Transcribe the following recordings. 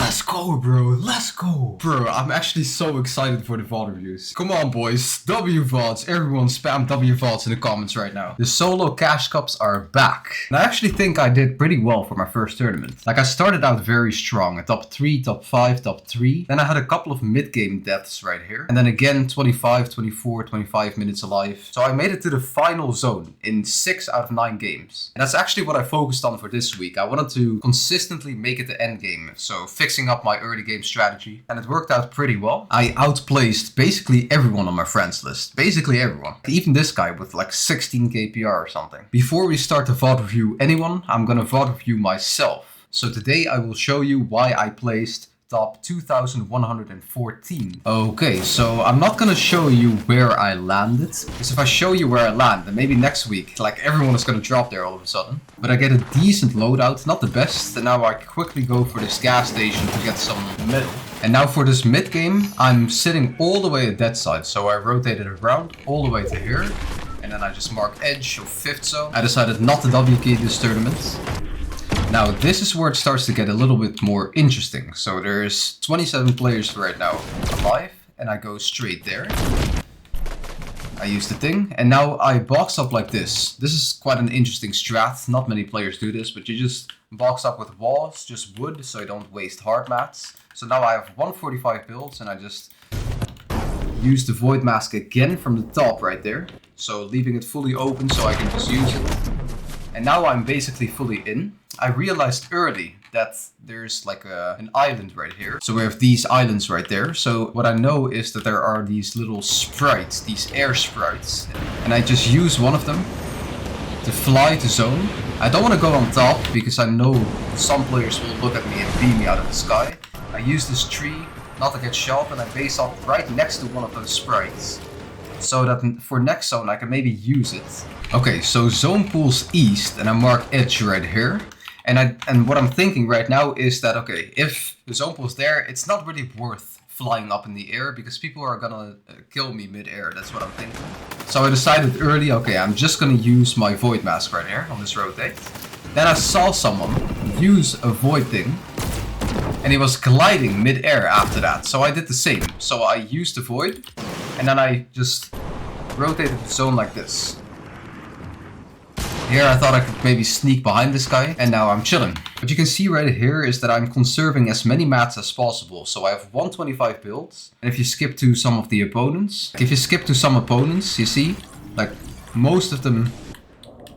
Let's go, bro. Let's go. Bro, I'm actually so excited for the VOD reviews. Come on, boys. W VODs. Everyone spam W VODs in the comments right now. The solo cash cups are back. And I actually think I did pretty well for my first tournament. Like, I started out very strong. Top 3, top 5, top 3. Then I had a couple of mid-game deaths right here. And then again, 25, 24, 25 minutes alive. So I made it to the final zone in 6 out of 9 games. And that's actually what I focused on for this week. I wanted to consistently make it the end game. So fixing up my early game strategy, and it worked out pretty well. I outplaced basically everyone on my friends list. Basically everyone. Even this guy with like 16 KPR or something. Before we start to VOD review anyone, I'm gonna VOD review myself. So today I will show you why I placed top 2114. Okay, so I'm not gonna show you where I landed, because if I show you where I land, then maybe next week, like, everyone is gonna drop there all of a sudden. But I get a decent loadout, not the best, and now I quickly go for this gas station to get some metal. And now for this mid game, I'm sitting all the way at that side, so I rotated around all the way to here, and then I just marked edge of 5th zone. I decided not to W key this tournament. Now this is where it starts to get a little bit more interesting. So there's 27 players right now alive, and I go straight there. I use the thing, and now I box up like this. This is quite an interesting strat. Not many players do this, but you just box up with walls, just wood, so you don't waste hard mats. So now I have 145 builds, and I just use the void mask again from the top right there. So leaving it fully open so I can just use it. And now I'm basically fully in. I realized early that there's like an island right here. So we have these islands right there. So what I know is that there are these little sprites, these air sprites. And I just use one of them to fly to zone. I don't want to go on top because I know some players will look at me and beam me out of the sky. I use this tree not to get shot, and I base up right next to one of those sprites. So that for next zone I can maybe use it. Okay, so zone pools east, and I mark edge right here. And what I'm thinking right now is that, okay, if the zone pool's there, it's not really worth flying up in the air because people are gonna kill me mid-air. That's what I'm thinking. So I decided early, okay, I'm just gonna use my void mask right here on this rotate. Then I saw someone use a void thing, and he was gliding mid-air after that. So I did the same. So I used the void, and then I just rotated the zone like this. Here I thought I could maybe sneak behind this guy, and now I'm chilling. What you can see right here is that I'm conserving as many mats as possible. So I have 125 builds, and if you skip to some of the opponents, you see, like, most of them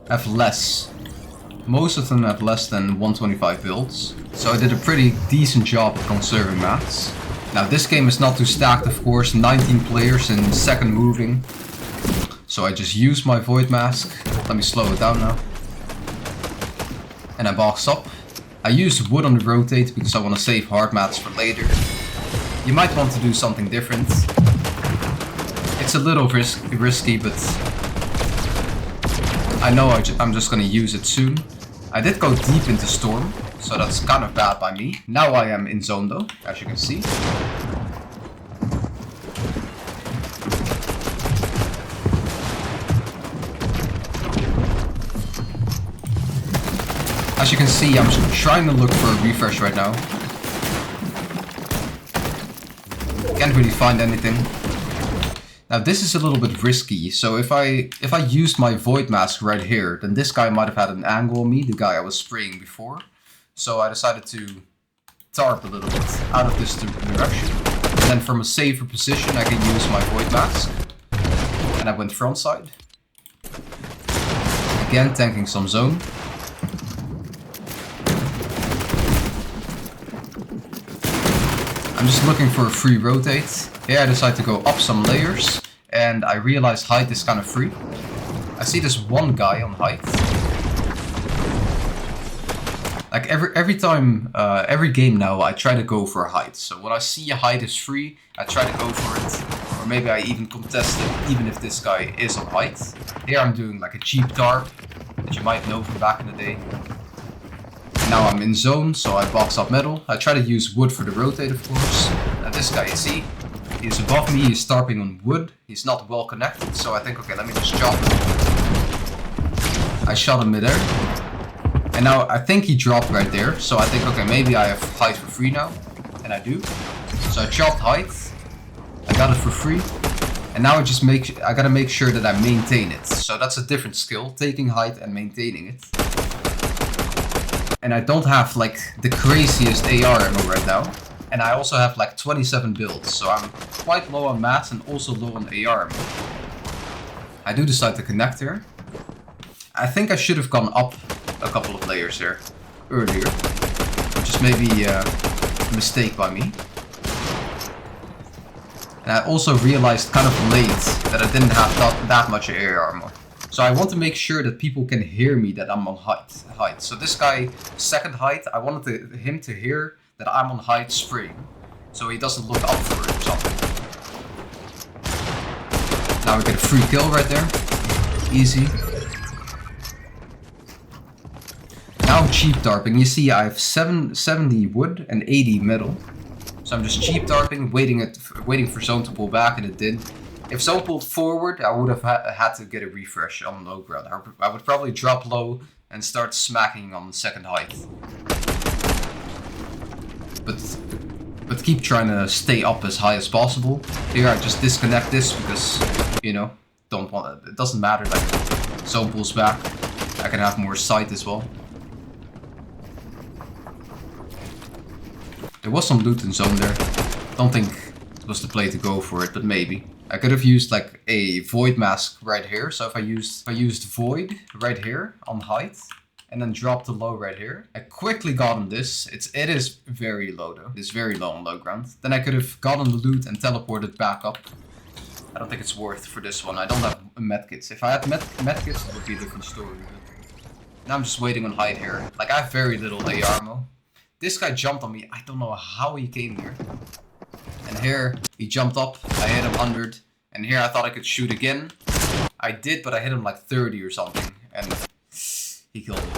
have less. Most of them have less than 125 builds. So I did a pretty decent job of conserving mats. Now this game is not too stacked, of course, 19 players in second moving. So I just use my void mask. Let me slow it down now. And I box up. I use wood on the rotate because I want to save hard mats for later. You might want to do something different. It's a little risky, but I know I'm just going to use it soon. I did go deep into storm, so that's kind of bad by me. Now I am in zone though, as you can see. As you can see, I'm trying to look for a refresh right now. Can't really find anything. Now this is a little bit risky, so if I used my void mask right here, then this guy might have had an angle on me, the guy I was spraying before. So I decided to tarp a little bit out of this direction. And then from a safer position I can use my void mask. And I went front side. Again, tanking some zone. I'm just looking for a free rotate. Here I decide to go up some layers, and I realize height is kind of free. I see this one guy on height. Like every time, every game now, I try to go for a height. So when I see a height is free, I try to go for it. Or maybe I even contest it, even if this guy is on height. Here I'm doing like a cheap tarp, that you might know from back in the day. Now I'm in zone, so I box up metal. I try to use wood for the rotate, of course. Now this guy, you see, he's above me, he's tarping on wood. He's not well connected, so I think, okay, let me just chop him. I shot him midair. And now I think he dropped right there, so I think, okay, maybe I have height for free now. And I do. So I chopped height. I got it for free. And now I gotta make sure that I maintain it. So that's a different skill, taking height and maintaining it. And I don't have like the craziest AR ammo right now. And I also have like 27 builds, so I'm quite low on mats and also low on AR ammo. I do decide to connect here. I think I should have gone up a couple of layers here earlier, which is maybe a mistake by me. And I also realized kind of late that I didn't have that much AR ammo. So I want to make sure that people can hear me that I'm on height. So this guy, second height, I wanted him to hear that I'm on height spraying. So he doesn't look up for it or something. Now we get a free kill right there. Easy. Now cheap tarping. You see I have 70 wood and 80 metal. So I'm just cheap tarping, waiting for zone to pull back, and it did. If zone pulled forward, I would have had to get a refresh on low ground. I would probably drop low and start smacking on the second height. But keep trying to stay up as high as possible. Here I just disconnect this because, you know, it doesn't matter, like zone pulls back. I can have more sight as well. There was some loot in zone there. Don't think it was the play to go for it, but maybe. I could have used like a void mask right here. So if I used void right here on height and then dropped the low right here, I quickly got on this. It is very low though. It's very low on low ground. Then I could have gotten the loot and teleported back up. I don't think it's worth for this one. I don't have medkits. If I had medkits, it would be a different story. Now I'm just waiting on height here. Like I have very little AR ammo. This guy jumped on me. I don't know how he came here. And here, he jumped up. I hit him 100. And here I thought I could shoot again. I did, but I hit him like 30 or something. And he killed me.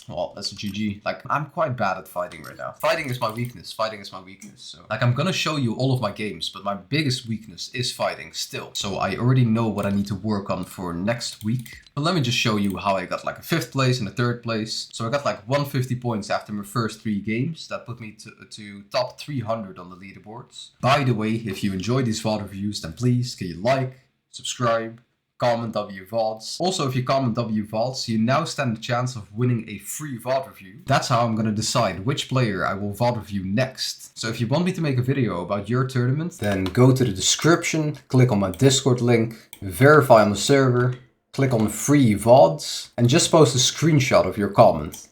Well, that's a GG. Like, I'm quite bad at fighting right now. Fighting is my weakness. Fighting is my weakness. So, like, I'm gonna show you all of my games, but my biggest weakness is fighting still. So I already know what I need to work on for next week. But let me just show you how I got like a 5th place and a 3rd place. So I got like 150 points after my first 3 games. That put me to top 300 on the leaderboards. By the way, if you enjoy these VOD reviews, then please, can you like, subscribe, comment WVODs. Also, if you comment WVODs, you now stand a chance of winning a free VOD review. That's how I'm gonna decide which player I will VOD review next. So if you want me to make a video about your tournament, then go to the description, click on my Discord link, verify on the server, click on free VODs, and just post a screenshot of your comment.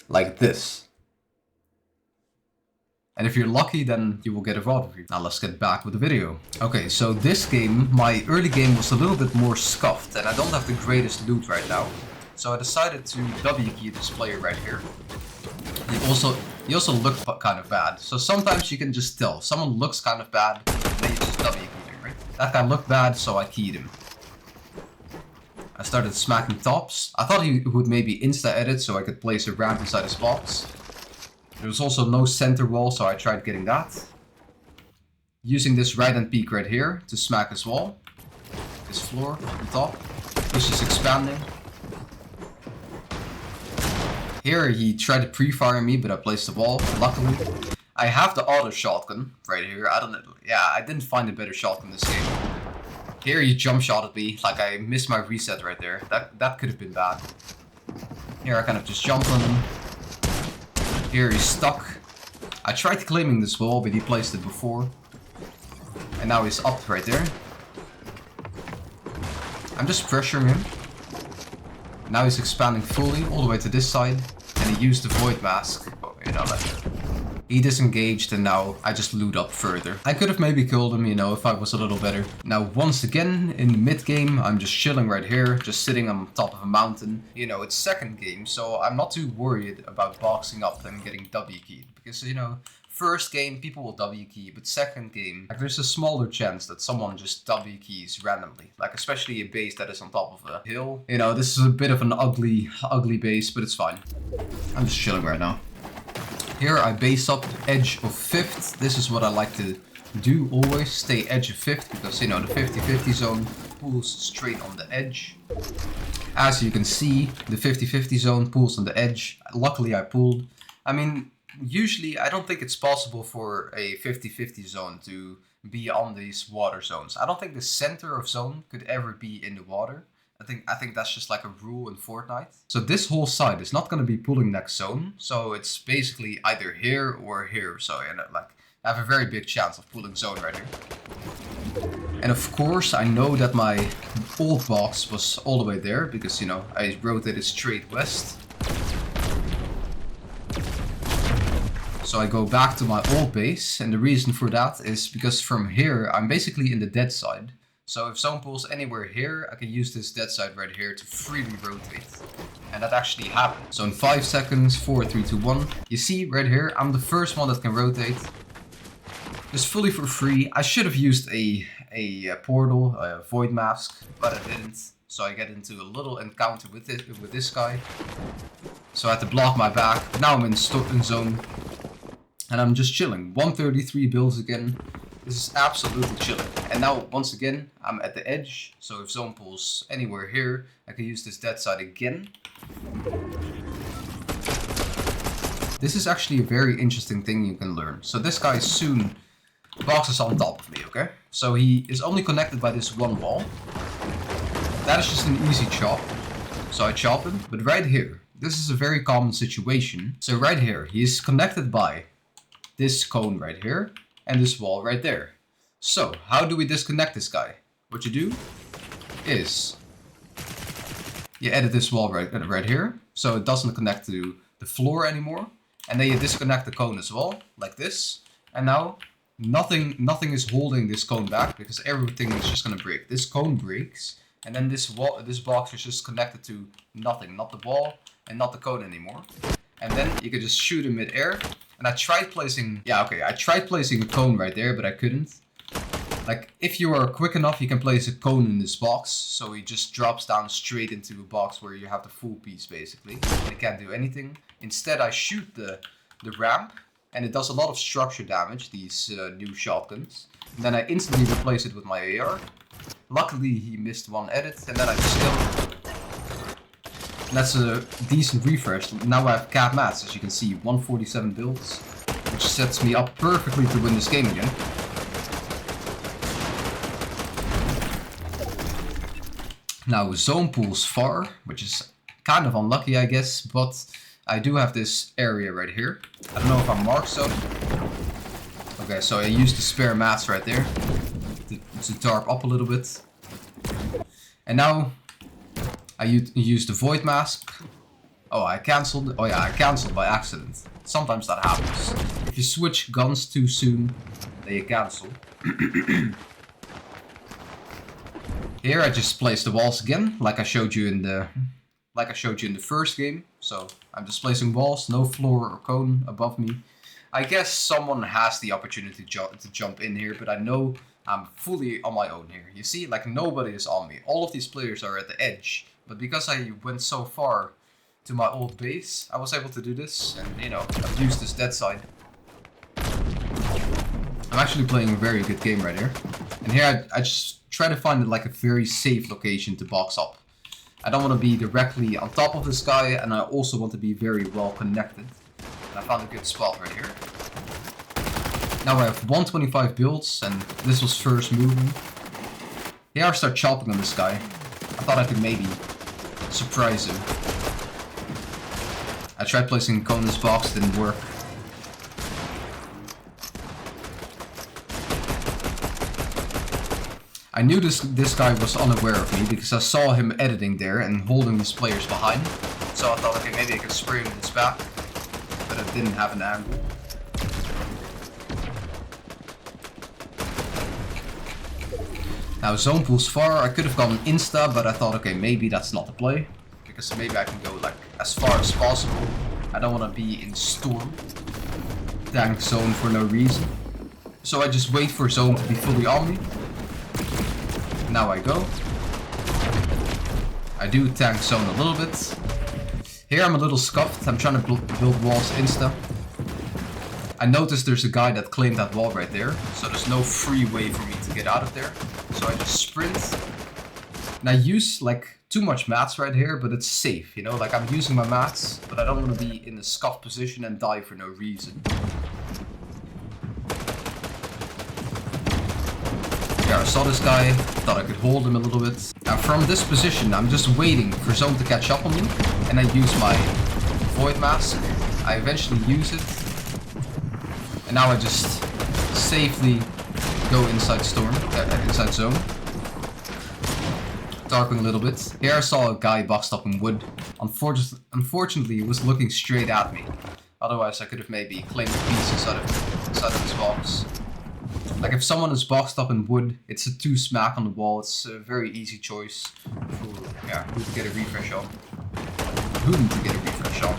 Like this. And if you're lucky, then you will get a VOD review. Now let's get back with the video. Okay, so this game, my early game was a little bit more scuffed, and I don't have the greatest loot right now. So I decided to W key this player right here. He also looked kind of bad. So sometimes you can just tell. Someone looks kind of bad, and then you just W key him, right? That guy looked bad, so I keyed him. I started smacking tops. I thought he would maybe insta-edit so I could place a ramp inside his box. There was also no center wall, so I tried getting that. Using this right hand peak right here to smack his wall. His floor on top. He's just expanding. Here he tried to pre-fire me, but I placed the wall, luckily. I have the auto shotgun right here. I don't know. Yeah, I didn't find a better shotgun this game. Here he jump shot at me, like I missed my reset right there. That could have been bad. Here I kind of just jumped on him. Here he's stuck. I tried claiming this wall, but he placed it before. And now he's up right there. I'm just pressuring him. Now he's expanding fully, all the way to this side. And he used the void mask. You know, like, he disengaged, and now I just loot up further. I could have maybe killed him, you know, if I was a little better. Now, once again, in the mid game, I'm just chilling right here, just sitting on top of a mountain. You know, it's second game, so I'm not too worried about boxing up and getting W keyed. Because, you know, first game, people will W key, but second game, like, there's a smaller chance that someone just W keys randomly. Like, especially a base that is on top of a hill. You know, this is a bit of an ugly base, but it's fine. I'm just chilling right now. Here I base up edge of 5th. This is what I like to do always. Stay edge of 5th because, you know, the 50-50 zone pulls straight on the edge. As you can see, the 50-50 zone pulls on the edge. Luckily I pulled. I mean, usually I don't think it's possible for a 50-50 zone to be on these water zones. I don't think the center of zone could ever be in the water. I think that's just like a rule in Fortnite. So this whole side is not going to be pulling next zone. So it's basically either here or here. So like I have a very big chance of pulling zone right here. And of course I know that my old box was all the way there because, you know, I rotated straight west. So I go back to my old base, and the reason for that is because from here I'm basically in the dead side. So if zone pulls anywhere here, I can use this dead side right here to freely rotate. And that actually happened. So in 5 seconds, 4, 3, 2, 1. You see right here, I'm the first one that can rotate. Just fully for free. I should have used a portal, a void mask, but I didn't. So I get into a little encounter with this guy. So I had to block my back. Now I'm in zone. And I'm just chilling. 133 builds again. This is absolutely chilling. And now, once again, I'm at the edge. So if zone pulls anywhere here, I can use this dead side again. This is actually a very interesting thing you can learn. So this guy soon boxes on top of me, okay? So he is only connected by this one wall. That is just an easy chop. So I chop him. But right here, this is a very common situation. So right here, he is connected by this cone right here. And this wall right there. So, how do we disconnect this guy? What you do is you edit this wall right here, so it doesn't connect to the floor anymore. And then you disconnect the cone as well, like this. And now nothing is holding this cone back because everything is just gonna break. This cone breaks, and then this box is just connected to nothing, not the wall and not the cone anymore. And then you can just shoot in mid-air. And I tried placing, I tried placing a cone right there, but I couldn't. Like, if you are quick enough, you can place a cone in this box. So he just drops down straight into a box where you have the full piece, basically. And it can't do anything. Instead, I shoot the ramp, and it does a lot of structure damage, these new shotguns. And then I instantly replace it with my AR. Luckily, he missed one edit, and then I just killed him. And that's a decent refresh. Now I have cap mats, as you can see, 147 builds, which sets me up perfectly to win this game again. Now zone pulls far, which is kind of unlucky, I guess, but I do have this area right here. I don't know if I'm marked zone. Okay, so I used the spare mats right there to tarp up a little bit. And now I used the void mask. Oh, I cancelled. Oh yeah, I cancelled by accident. Sometimes that happens. If you switch guns too soon, then you cancel. Here I just placed the walls again, like I showed you in the first game. So I'm just placing walls, no floor or cone above me. I guess someone has the opportunity to jump in here, but I know I'm fully on my own here. You see, like nobody is on me. All of these players are at the edge. But because I went so far to my old base, I was able to do this. And, you know, I've used this dead side. I'm actually playing a very good game right here. And here I just try to find like a very safe location to box up. I don't want to be directly on top of this guy. And I also want to be very well connected. And I found a good spot right here. Now I have 125 builds. And this was first movement. Here I start chopping on this guy. I thought I could maybe surprise him. I tried placing a cone in this box, didn't work. I knew this guy was unaware of me because I saw him editing there and holding these players behind. So I thought, okay, maybe I could spray him in his back. But it didn't have an angle. Now zone pulls far, I could have gone insta, but I thought, okay, maybe that's not the play. Because maybe I can go like as far as possible. I don't want to be in storm tank zone for no reason. So I just wait for zone to be fully on me. Now I go. I do tank zone a little bit. Here I'm a little scuffed, I'm trying to build walls insta. I noticed there's a guy that claimed that wall right there, so there's no free way for me to get out of there. So I just sprint, And I use like too much mats right here, but it's safe, you know? Like I'm using my mats, but I don't want to be in a scuff position and die for no reason. Yeah, I saw this guy, thought I could hold him a little bit. Now from this position, I'm just waiting for zone to catch up on me, and I use my void mask. I eventually use it, and now I just safely go inside storm, inside zone. Darking a little bit. Here I saw a guy boxed up in wood. Unfortunately, he was looking straight at me. Otherwise, I could have maybe claimed a piece inside of this box. Like if someone is boxed up in wood, it's a 2 smack on the wall. It's a very easy choice for who to get a refresh on. Whom to get a refresh on.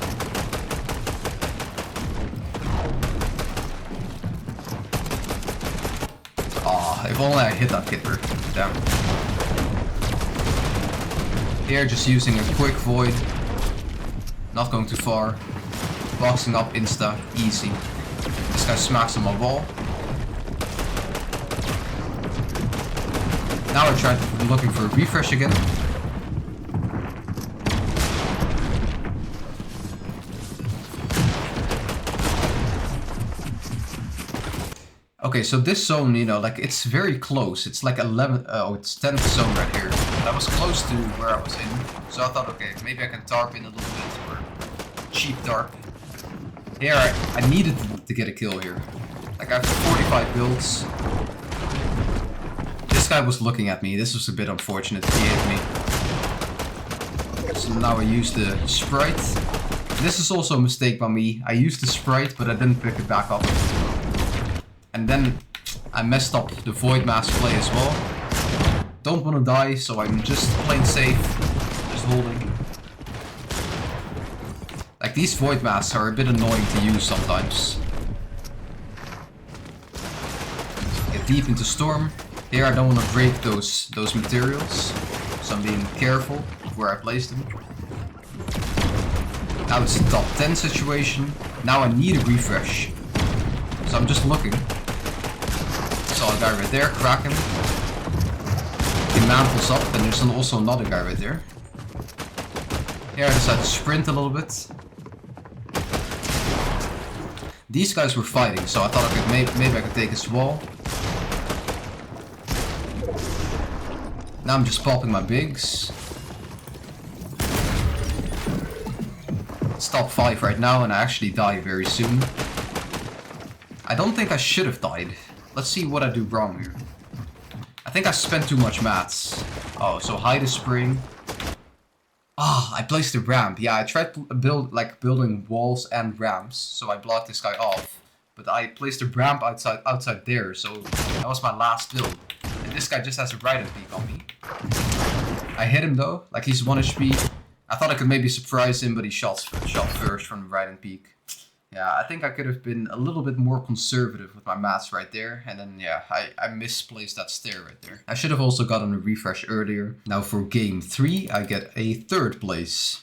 Ah, if only I hit that kipper. Damn. Here, just using a quick void. Not going too far. Boxing up insta, easy. This guy smacks on my wall. Now I tried looking for a refresh again. Okay, so this zone, you know, like it's very close. It's like 11, it's 10th zone right here. And I was close to where I was in. So I thought, okay, maybe I can tarp in a little bit or cheap tarp. Here, I needed to get a kill here. Like I have 45 builds. This guy was looking at me. This was a bit unfortunate. He hit me. So now I use the Sprite. This is also a mistake by me. I used the Sprite, but I didn't pick it back up. And then I messed up the Void Mask play as well. Don't want to die, so I'm just playing safe. Just holding. Like these Void Masks are a bit annoying to use sometimes. Get deep into Storm. Here I don't want to break those materials, so I'm being careful of where I place them. Now it's a top 10 situation. Now I need a refresh. So I'm just looking. Saw a guy right there, crack him. He mantles up, and there's also another guy right there. Here I decided to sprint a little bit. These guys were fighting, so I thought I could maybe I could take his wall. Now I'm just popping my bigs. It's top 5 right now, and I actually die very soon. I don't think I should have died. Let's see what I do wrong here. I think I spent too much mats. Oh, so hide a spring. Ah, I placed a ramp. Yeah, I tried to building walls and ramps, so I blocked this guy off. But I placed a ramp outside there, so that was my last build. And this guy just has a right and peek on me. I hit him though, like he's 1 HP. I thought I could maybe surprise him, but he shot first from the right and peek. Yeah, I think I could have been a little bit more conservative with my mats right there. And then, yeah, I misplaced that stair right there. I should have also gotten a refresh earlier. Now for game 3, I get a 3rd place.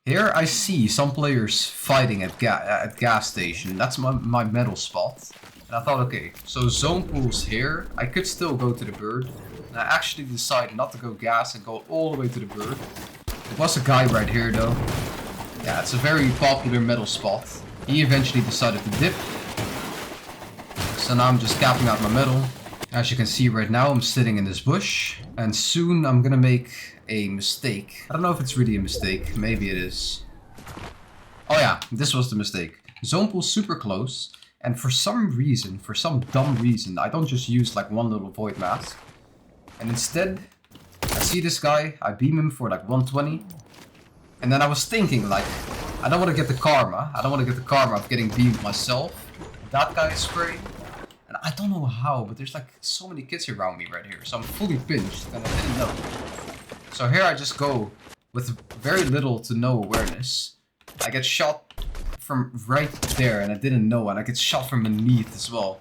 Here I see some players fighting at gas station. That's my medal spot. And I thought, okay, so zone pool's here. I could still go to the bird. And I actually decided not to go gas and go all the way to the bird. There was a guy right here though. Yeah, it's a very popular medal spot. He eventually decided to dip. So now I'm just capping out my medal. As you can see right now, I'm sitting in this bush. And soon I'm gonna make a mistake. I don't know if it's really a mistake. Maybe it is. Oh yeah, this was the mistake. Zone pool super close. And for some reason, for some dumb reason, I don't just use like one little void mask. And instead, I see this guy, I beam him for like 120. And then I was thinking like, I don't want to get the karma. I don't want to get the karma of getting beamed myself. That guy is spraying. And I don't know how, but there's like so many kids around me right here. So I'm fully pinched and I didn't know. So here I just go with very little to no awareness. I get shot from right there and I didn't know, and I get shot from beneath as well.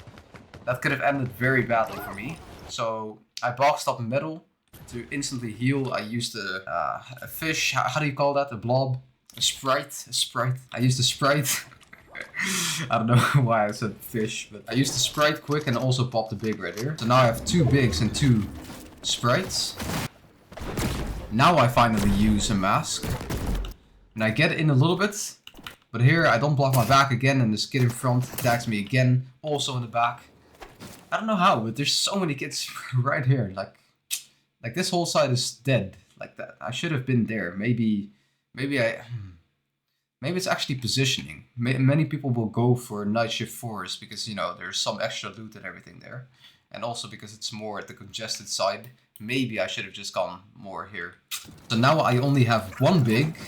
That could have ended very badly for me. So I boxed up metal to instantly heal. I used a fish, how do you call that? A blob? A sprite? I used a sprite. I don't know why I said fish, but I used the sprite quick and also popped a big right here. So now I have 2 bigs and 2 Sprites. Now I finally use a mask. And I get in a little bit. But here I don't block my back again, and this kid in front attacks me again, also in the back. I don't know how, but there's so many kids right here. Like this whole side is dead. Like that. I should have been there. Maybe it's actually positioning. Many people will go for night shift 4s because, you know, there's some extra loot and everything there. And also because it's more at the congested side. Maybe I should have just gone more here. So now I only have one big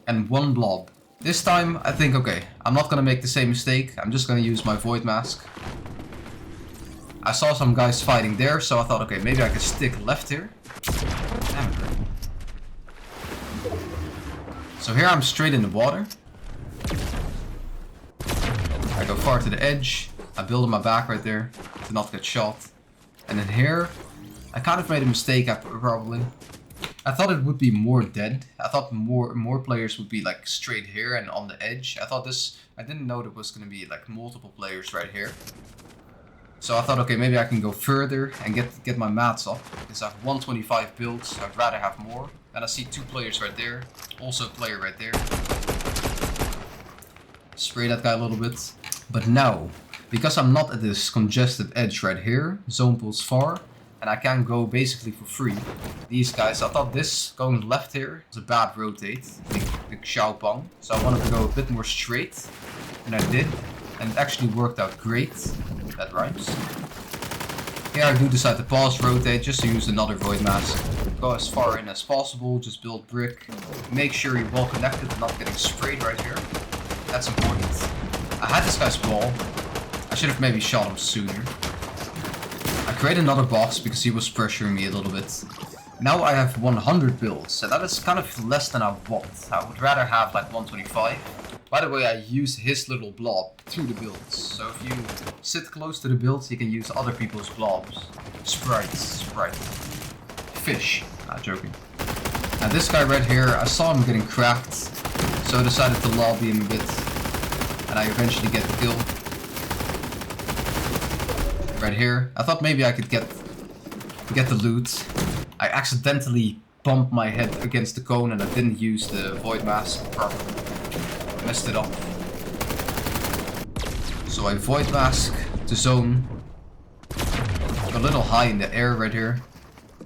and one blob. This time I think, okay, I'm not gonna make the same mistake. I'm just gonna use my void mask. I saw some guys fighting there, so I thought, okay, maybe I can stick left here. Damn it. So here I'm straight in the water. I go far to the edge. I build on my back right there to not get shot. And then here, I kind of made a mistake probably. I thought it would be more dead. I thought more players would be like straight here and on the edge. I didn't know there was going to be like multiple players right here. So I thought, okay, maybe I can go further and get my mats up. Because I have 125 builds, so I'd rather have more. And I see 2 players right there. Also a player right there. Spray that guy a little bit. But now, because I'm not at this congested edge right here, zone pulls far, and I can go basically for free. These guys, I thought this going left here was a bad rotate, the Xiaopeng. So I wanted to go a bit more straight, and I did. And it actually worked out great. That rhymes. Here I do decide to pause rotate just to use another void mask. Go as far in as possible, just build brick. Make sure you're well connected and not getting sprayed right here. That's important. I had this guy's wall. I should have maybe shot him sooner. I create another box because he was pressuring me a little bit. Now I have 100 builds, and that is kind of less than I want. I would rather have like 125. By the way, I use his little blob through the builds. So if you sit close to the builds, you can use other people's blobs. Sprites. Fish. Not joking. Now this guy right here, I saw him getting cracked. So I decided to lobby him a bit. And I eventually get the kill. Right here. I thought maybe I could get the loot. I accidentally bumped my head against the cone and I didn't use the void mask properly. Messed it up. So I void mask the zone. I'm a little high in the air right here.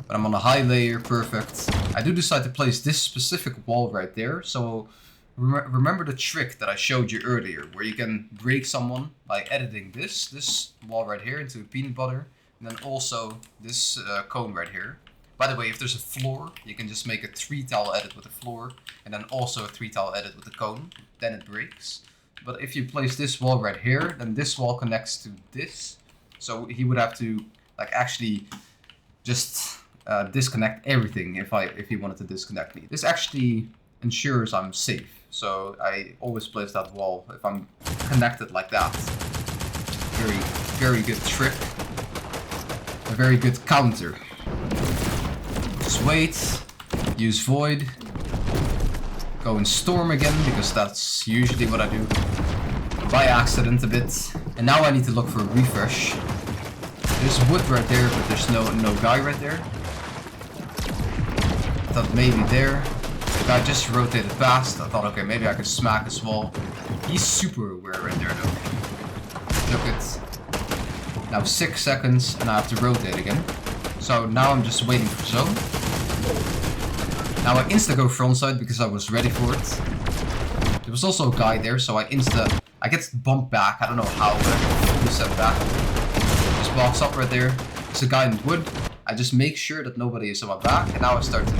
But I'm on a high layer, perfect. I do decide to place this specific wall right there. So remember the trick that I showed you earlier, where you can break someone by editing this wall right here into a peanut butter. And then also this cone right here. By the way, if there's a floor, you can just make a 3-tile edit with the floor. And then also a 3-tile edit with the cone. Then it breaks. But if you place this wall right here, then this wall connects to this. So he would have to like actually just disconnect everything if he wanted to disconnect me. This actually ensures I'm safe. So I always place that wall if I'm connected like that. Very, very good trick. A very good counter. Just wait, use void, go in storm again, because that's usually what I do. By accident a bit. And now I need to look for a refresh. There's wood right there, but there's no guy right there. I thought maybe there. The guy just rotated past. I thought, okay, maybe I could smack his wall. He's super aware right there though. Look at. Now 6 seconds and I have to rotate again. So now I'm just waiting for zone. Now I insta go frontside because I was ready for it. There was also a guy there, so I get bumped back. I don't know how, but I set back. Just box up right there. There's a guy in wood. I just make sure that nobody is on my back, and now I start to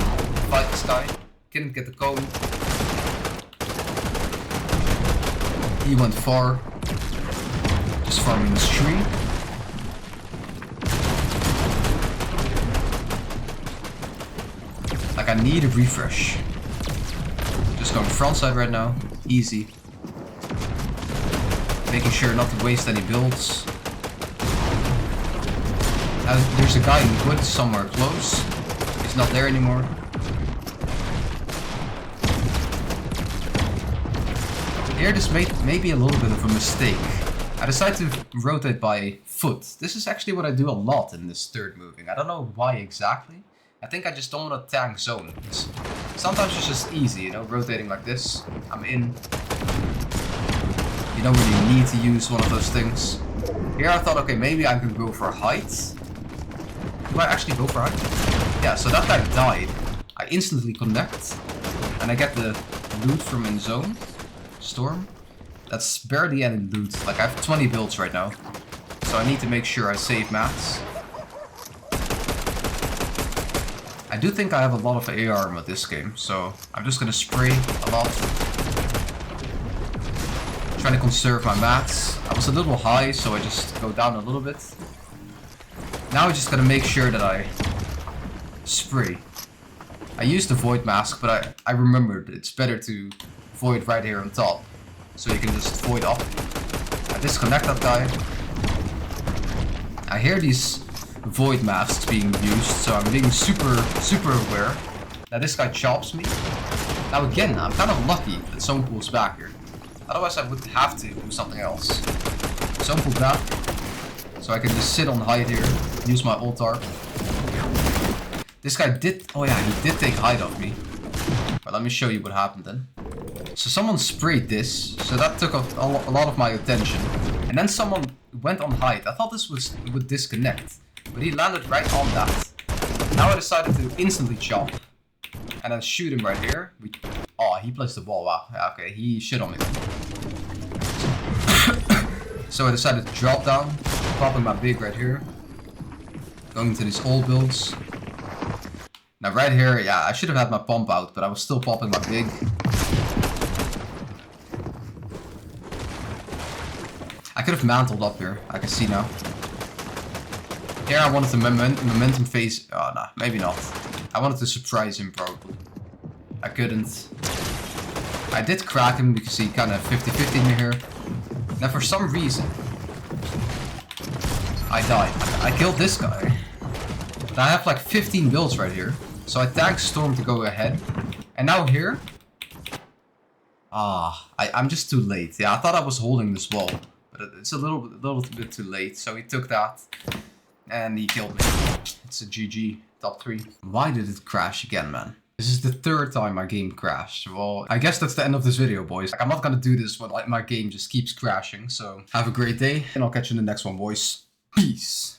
fight this guy. Couldn't get the cone. He went far. Just farming this tree. Like, I need a refresh. Just going frontside right now. Easy. Making sure not to waste any builds. There's a guy in wood somewhere close. He's not there anymore. Here this may be a little bit of a mistake. I decided to rotate by foot. This is actually what I do a lot in this third moving. I don't know why exactly. I think I just don't want to tank zones. Sometimes it's just easy, you know, rotating like this. I'm in. You don't really need to use one of those things. Here I thought, okay, maybe I could go for height. Do I actually go for height? Yeah, so that guy died. I instantly connect. And I get the loot from in zone. Storm. That's barely any loot. Like, I have 20 builds right now. So I need to make sure I save mats. I do think I have a lot of AR with this game, so I'm just gonna spray a lot. Trying to conserve my mats. I was a little high, so I just go down a little bit. Now I just gotta make sure that I spray. I used the void mask, but I remembered it's better to void right here on top. So you can just void up. I disconnect that guy. I hear these void masks being used, so I'm being super aware. Now this guy chops me. Now again, I'm kind of lucky that someone pulls back here. Otherwise I would have to do something else. Someone pulled back. So I can just sit on height here, use my ult arc. This guy did, oh yeah, he did take height off me. But let me show you what happened then. So someone sprayed this, so that took off a lot of my attention. And then someone went on height. I thought this would disconnect. But he landed right on that. Now I decided to instantly chop. And then shoot him right here. Oh, he placed the ball. Wow. Yeah, okay, he shit on me then. So I decided to drop down. Popping my big right here. Going into these old builds. Now right here, yeah, I should have had my pump out. But I was still popping my big. I could have mantled up here. I can see now. Here I wanted to momentum phase. Oh, no, maybe not. I wanted to surprise him, probably. I couldn't. I did crack him because he kind of 50-50 me here. Now, for some reason, I died. I killed this guy. But I have like 15 builds right here. So I tagged Storm to go ahead. And now here. I'm just too late. Yeah, I thought I was holding this wall. But it's a little bit too late. So he took that. And he killed me. It's a GG. Top 3. Why did it crash again, man? This is the third time my game crashed. Well, I guess that's the end of this video, boys. Like, I'm not gonna do this when like, my game just keeps crashing. So have a great day. And I'll catch you in the next one, boys. Peace.